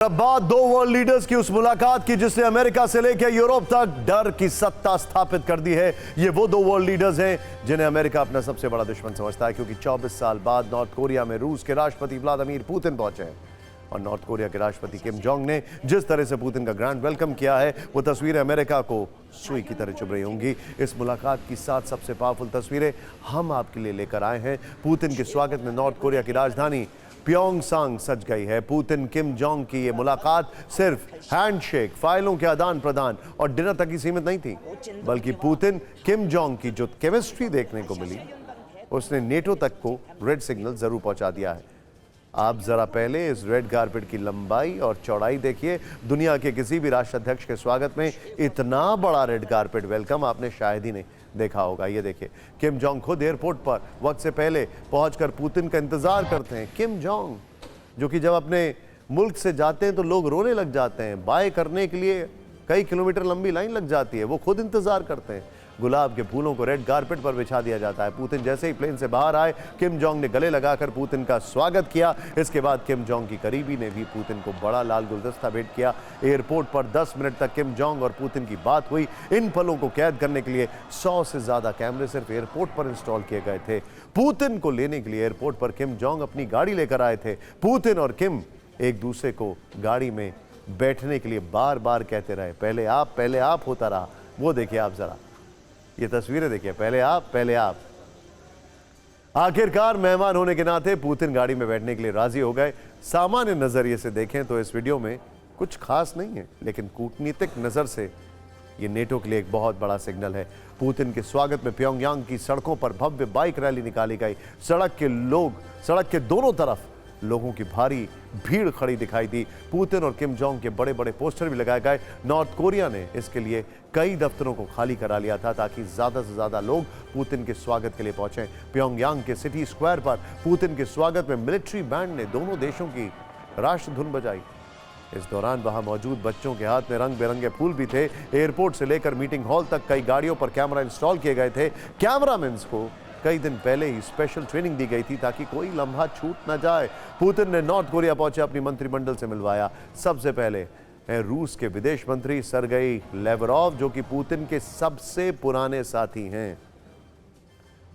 बाद दो world leaders की उस मुलाकात की जिसने अमेरिका से लेकर यूरोप तक डर की सत्ता स्थापित कर दी है। ये वो दो वर्ल्ड लीडर्स हैं जिन्हें अमेरिका अपना सबसे बड़ा दुश्मन समझता है, क्योंकि 24 साल बाद नॉर्थ कोरिया में रूस के राष्ट्रपति व्लादिमीर पुतिन पहुंचे हैं और नॉर्थ कोरिया के राष्ट्रपति किम जोंग ने जिस तरह से पुतिन का ग्रैंड वेलकम किया है, वो तस्वीरें अमेरिका को सुई की तरह चुभ रही होंगी। इस मुलाकात की 7 सबसे पावरफुल तस्वीरें हम आपके लिए लेकर आए हैं। पुतिन के स्वागत में नॉर्थ कोरिया की राजधानी प्योंगयांग सज गई है। पुतिन किम जोंग की ये मुलाकात सिर्फ हैंडशेक, फाइलों के आदान प्रदान और डिनर तक ही सीमित नहीं थी, बल्कि पुतिन किम जोंग की जो केमिस्ट्री देखने को मिली, उसने नेटो तक को रेड सिग्नल जरूर पहुंचा दिया है। आप जरा पहले इस रेड कारपेट की लंबाई और चौड़ाई देखिए। दुनिया के किसी भी राष्ट्राध्यक्ष के स्वागत में इतना बड़ा रेड कारपेट वेलकम आपने शायद ही नहीं देखा होगा। ये देखिए, किम जोंग खुद एयरपोर्ट पर वक्त से पहले पहुंचकर पुतिन का इंतजार करते हैं। किम जोंग जो कि जब अपने मुल्क से जाते हैं तो लोग रोने लग जाते हैं, बाय करने के लिए कई किलोमीटर लंबी लाइन लग जाती है, वो खुद इंतजार करते हैं। गुलाब के फूलों को रेड कारपेट पर बिछा दिया जाता है। पुतिन जैसे ही प्लेन से बाहर आए, किम जोंग ने गले लगाकर पुतिन का स्वागत किया। इसके बाद किम जोंग की करीबी ने भी पुतिन को बड़ा लाल गुलदस्ता भेंट किया। एयरपोर्ट पर 10 मिनट तक किम जोंग और पुतिन की बात हुई। इन पलों को कैद करने के लिए 100 से ज्यादा कैमरे सिर्फ एयरपोर्ट पर इंस्टॉल किए गए थे। पुतिन को लेने के लिए एयरपोर्ट पर किम जोंग अपनी गाड़ी लेकर आए थे। पुतिन और किम एक दूसरे को गाड़ी में बैठने के लिए बार बार कहते रहे, पहले आप होता रहा। वो देखिए आप जरा, ये तस्वीरें देखिए, पहले आप। आखिरकार मेहमान होने के नाते पुतिन गाड़ी में बैठने के लिए राजी हो गए। सामान्य नजरिए से देखें तो इस वीडियो में कुछ खास नहीं है, लेकिन कूटनीतिक नजर से ये नेटो के लिए एक बहुत बड़ा सिग्नल है। पुतिन के स्वागत में प्योंगयांग की सड़कों पर भव्य बाइक रैली निकाली गई। सड़क के दोनों तरफ लोगों की भारी भीड़ खड़ी दिखाई दी। पुतिन और किम जोंग के बड़े बड़े पोस्टर भी लगाए गए। नॉर्थ कोरिया ने इसके लिए कई दफ्तरों को खाली करा लिया था ताकि ज्यादा से ज्यादा लोग पुतिन के स्वागत के लिए पहुंचे। प्योंगयांग के सिटी स्क्वायर पर पुतिन के स्वागत में मिलिट्री बैंड ने दोनों देशों की राष्ट्र धुन बजाई। इस दौरान वहां मौजूद बच्चों के हाथ में रंग बिरंगे फूल भी थे। एयरपोर्ट से लेकर मीटिंग हॉल तक कई गाड़ियों पर कैमरा इंस्टॉल किए गए थे। कैमरामैन को कई दिन पहले ही स्पेशल ट्रेनिंग दी गई थी ताकि कोई लम्हा छूट न जाए। पुतिन ने नॉर्थ कोरिया पहुंचे अपनी मंत्रिमंडल से मिलवाया। सबसे पहले हैं रूस के विदेश मंत्री सर्गेई लेवरोव, जो कि पुतिन के सबसे पुराने साथी हैं।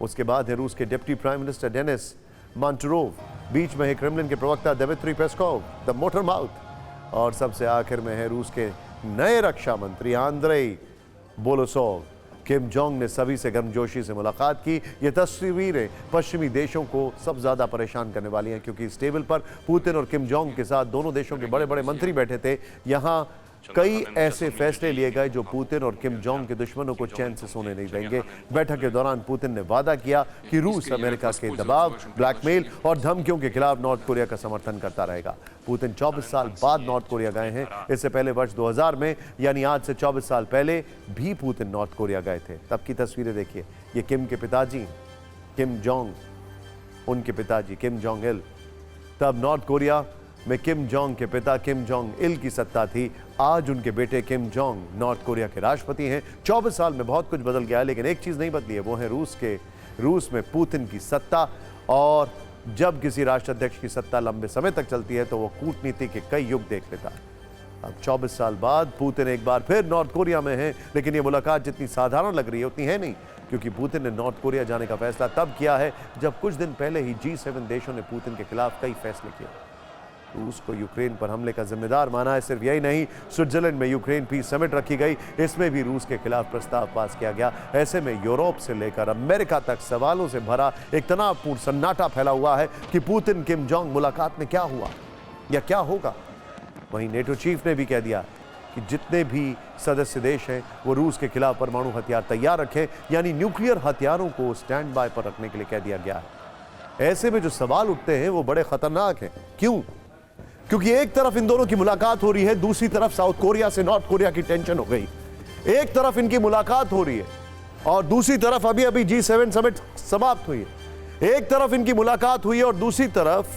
उसके बाद है रूस के deputy prime minister Denis Manturov, बीच में है क्रेमलिन के प्रवक्ता Dmitry Peskov, the motor mouth, और सबसे आखिर में है रूस के नए रक्षा मंत्री आंद्रेई बोलोसोव। किम जोंग ने सभी से गर्मजोशी से मुलाकात की। ये तस्वीरें पश्चिमी देशों को सब ज्यादा परेशान करने वाली हैं, क्योंकि इस टेबल पर पुतिन और किम जोंग के साथ दोनों देशों के बड़े बड़े मंत्री बैठे थे। यहाँ कई ऐसे फैसले लिए गए जो पुतिन और किम जोंग के दुश्मनों को चैन से सोने नहीं देंगे। बैठक के दौरान पुतिन ने वादा किया कि रूस अमेरिका के दबाव, ब्लैकमेल और धमकियों के खिलाफ नॉर्थ कोरिया का समर्थन करता रहेगा। पुतिन 24 साल बाद नॉर्थ कोरिया गए हैं। इससे पहले वर्ष 2000 में, यानी आज से 24 साल पहले भी पुतिन नॉर्थ कोरिया गए थे। तब की तस्वीरें देखिए। ये किम के पिताजी किम जोंग, उनके पिताजी किम जोंग इल। तब नॉर्थ कोरिया में किम जोंग के पिता किम जोंग इल की सत्ता थी। आज उनके बेटे किम जोंग नॉर्थ कोरिया के राष्ट्रपति हैं। 24 साल में बहुत कुछ बदल गया है, लेकिन एक चीज नहीं बदली है, वो है रूस में पुतिन की सत्ता। और जब किसी राष्ट्राध्यक्ष की सत्ता लंबे समय तक चलती है तो वो कूटनीति के कई युग देख लेता है। अब 24 साल बाद पुतिन एक बार फिर नॉर्थ कोरिया में है, लेकिन ये मुलाकात जितनी साधारण लग रही है उतनी है नहीं, क्योंकि पुतिन ने नॉर्थ कोरिया जाने का फैसला तब किया है जब कुछ दिन पहले ही G7 देशों ने पुतिन के खिलाफ कई फैसले किए। रूस को यूक्रेन पर हमले का जिम्मेदार माना है। सिर्फ यही नहीं, स्विट्जरलैंड में यूक्रेन पीस समिट रखी गई, इसमें भी रूस के खिलाफ प्रस्ताव पास किया गया। ऐसे में यूरोप से लेकर अमेरिका तक सवालों से भरा एक तनावपूर्ण सन्नाटा फैला हुआ है कि पुतिन किम जोंग मुलाकात में क्या हुआ या क्या होगा। वहीं नेटो चीफ ने भी कह दिया कि जितने भी सदस्य देश हैं वो रूस के खिलाफ परमाणु हथियार तैयार रखें, यानी न्यूक्लियर हथियारों को स्टैंड बाय पर रखने के लिए कह दिया गया है। ऐसे में जो सवाल उठते हैं वो बड़े खतरनाक हैं। क्यों? क्योंकि एक तरफ इन दोनों की मुलाकात हो रही है, दूसरी तरफ साउथ कोरिया से नॉर्थ कोरिया की टेंशन हो गई। एक तरफ इनकी मुलाकात हो रही है और दूसरी तरफ अभी G7 समिट समाप्त हुई है। एक तरफ इनकी मुलाकात हुई है और दूसरी तरफ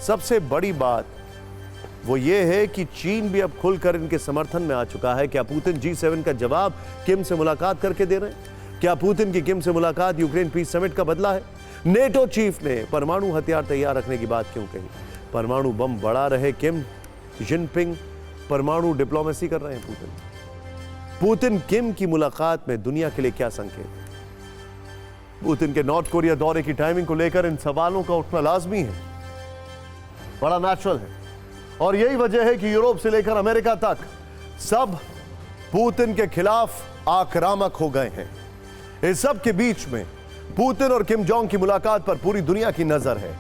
सबसे बड़ी बात वो ये है कि चीन भी अब खुलकर इनके समर्थन में आ चुका है। क्या पुतिन G7 का जवाब किम से मुलाकात करके दे रहे हैं? क्या पुतिन की किम से मुलाकात यूक्रेन पीस समिट का बदला है? नेटो चीफ ने परमाणु हथियार तैयार रखने की बात क्यों कही? परमाणु बम बढ़ा रहे किम जिनपिंग परमाणु डिप्लोमेसी कर रहे हैं पुतिन किम की मुलाकात में दुनिया के लिए क्या संकेत? पुतिन के नॉर्थ कोरिया दौरे की टाइमिंग को लेकर इन सवालों का उठना लाजमी है, बड़ा नेचुरल है। और यही वजह है कि यूरोप से लेकर अमेरिका तक सब पुतिन के खिलाफ आक्रामक हो गए हैं। इस सब के बीच में पुतिन और किम जोंग की मुलाकात पर पूरी दुनिया की नजर है,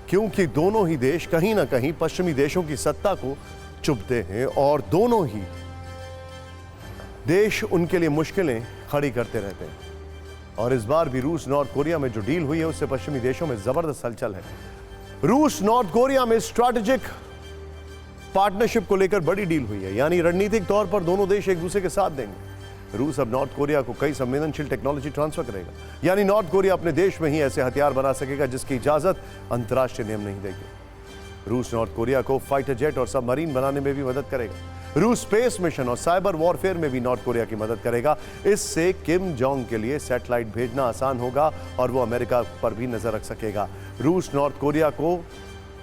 क्योंकि दोनों ही देश कहीं ना कहीं पश्चिमी देशों की सत्ता को चुभते हैं और दोनों ही देश उनके लिए मुश्किलें खड़ी करते रहते हैं। और इस बार भी रूस नॉर्थ कोरिया में जो डील हुई है उससे पश्चिमी देशों में जबरदस्त हलचल है। रूस नॉर्थ कोरिया में स्ट्रैटेजिक पार्टनरशिप को लेकर बड़ी डील हुई है, यानी रणनीतिक तौर पर दोनों देश एक दूसरे के साथ देंगे। रूस अब नॉर्थ कोरिया को कई संवेदनशील टेक्नोलॉजी ट्रांसफर करेगा, यानी नॉर्थ कोरिया अपने देश में ही ऐसे हथियार बना सकेगा जिसकी इजाजत अंतर्राष्ट्रीय नियम नहीं देंगे। रूस नॉर्थ कोरिया को फाइटर जेट और सबमरीन बनाने में भी मदद करेगा। रूस स्पेस मिशन और साइबर वॉरफेयर में भी नॉर्थ कोरिया की मदद करेगा। इससे किम जोंग के लिए सैटेलाइट भेजना आसान होगा और वो अमेरिका पर भी नजर रख सकेगा। रूस नॉर्थ कोरिया को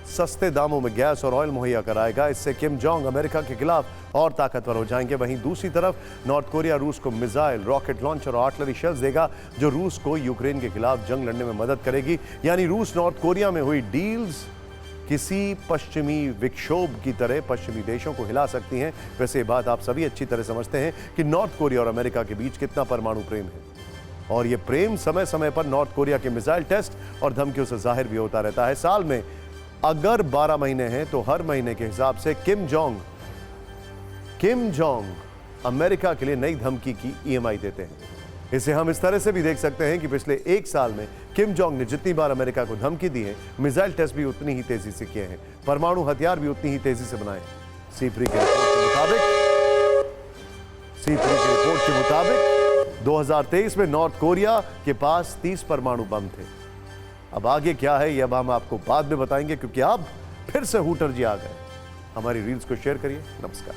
सस्ते दामों में गैस और ऑयल मुहैया कराएगा। इससे किम जोंग अमेरिका के खिलाफ और ताकतवर हो जाएंगे। वहीं दूसरी तरफ नॉर्थ कोरिया रूस को मिसाइल, रॉकेट लॉन्चर और आर्टिलरी शेल्स देगा, जो रूस को यूक्रेन के खिलाफ जंग लड़ने में मदद करेगी। यानी रूस नॉर्थ कोरिया में हुई डील्स किसी पश्चिमी विक्षोभ की तरह पश्चिमी देशों को हिला सकती हैं। वैसे ये बात आप सभी अच्छी तरह समझते हैं कि नॉर्थ कोरिया और अमेरिका के बीच कितना परमाणु प्रेम है, और ये प्रेम समय समय पर नॉर्थ कोरिया के मिसाइल टेस्ट और धमकियों से जाहिर भी होता रहता है। साल में अगर 12 महीने हैं तो हर महीने के हिसाब से किम जोंग अमेरिका के लिए नई धमकी की EMI देते हैं। इसे हम इस तरह से भी देख सकते हैं कि पिछले एक साल में किम जोंग ने जितनी बार अमेरिका को धमकी दी है, मिसाइल टेस्ट भी उतनी ही तेजी से किए हैं, परमाणु हथियार भी उतनी ही तेजी से बनाए हैं। सीप्री की रिपोर्ट के मुताबिक 2023 में नॉर्थ कोरिया के पास 30 परमाणु बम थे। अब आगे क्या है ये अब हम आपको बाद में बताएंगे, क्योंकि अब फिर से हूटर जी आ गए। हमारी रील्स को शेयर करिए। नमस्कार।